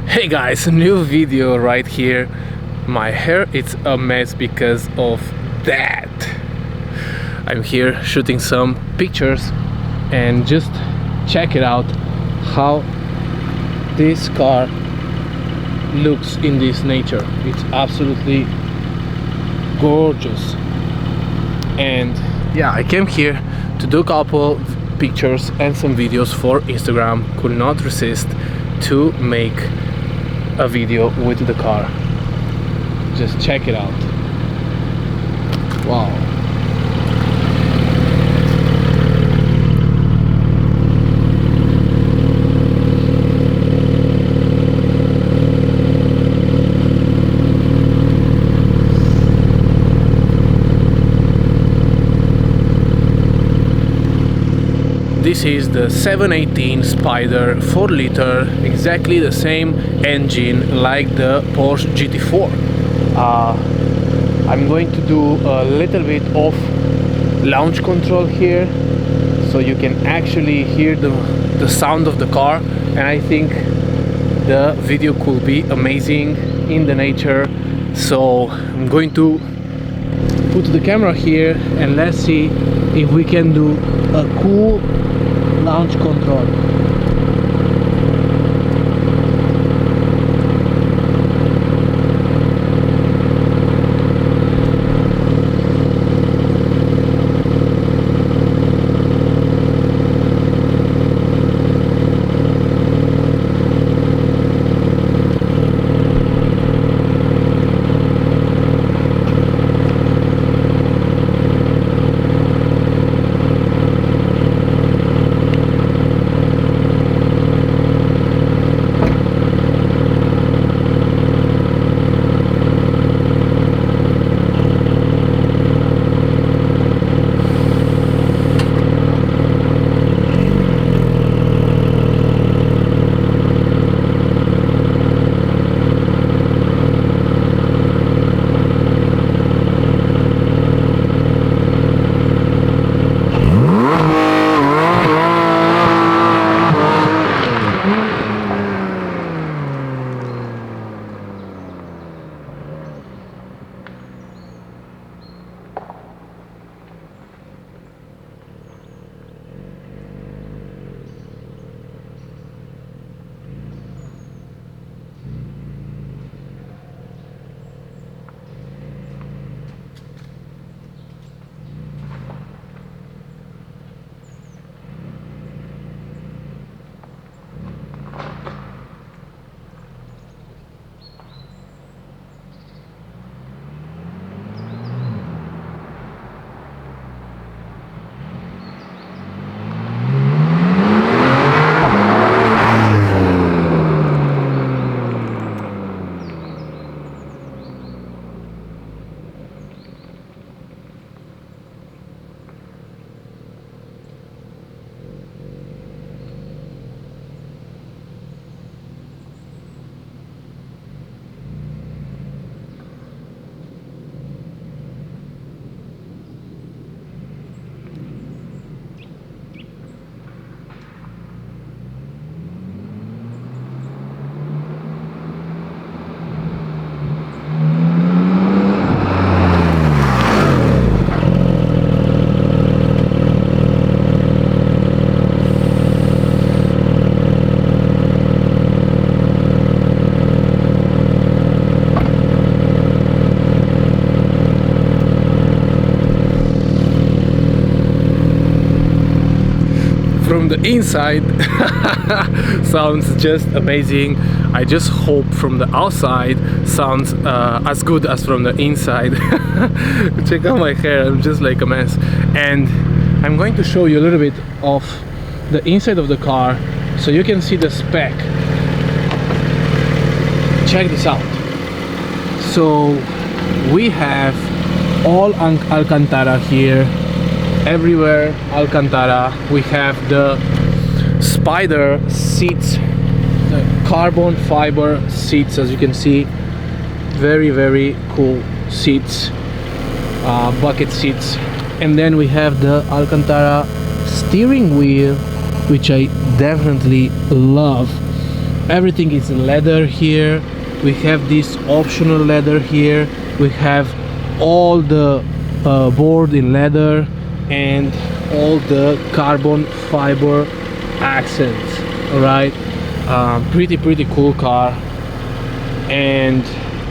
Hey guys, new video right here. My hair is a mess because of that. I'm here shooting some pictures and just check it out how this car looks in this nature. It's absolutely gorgeous. And yeah, I came here to do a couple pictures and some videos for Instagram. Could not resist to make a video with the car. Just check it out. Wow. This is the 718 Spyder 4-liter, exactly the same engine like the Porsche GT4. I'm going to do a little bit of launch control here so you can actually hear the sound of the car, and I think the video could be amazing in the nature. So I'm going to put the camera here and let's see if we can do a cool launch control. From the inside sounds just amazing. I just hope from the outside sounds as good as from the inside. Check out my hair, I'm just like a mess. And I'm going to show you a little bit of the inside of the car so you can see the spec. Check this out. So we have all Alcantara here, everywhere Alcantara. We have the Spyder seats, the carbon fiber seats, as you can see. Very cool seats, bucket seats. And then we have the Alcantara steering wheel, which I definitely love. everything is in leather here. We have this optional leather here. We have all the board in leather and all the carbon fiber accents. All right, pretty cool car. And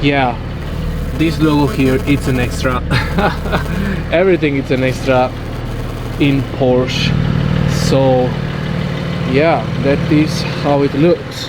yeah, this logo here, it's an extra. Everything is an extra in Porsche. So yeah, that is how it looks.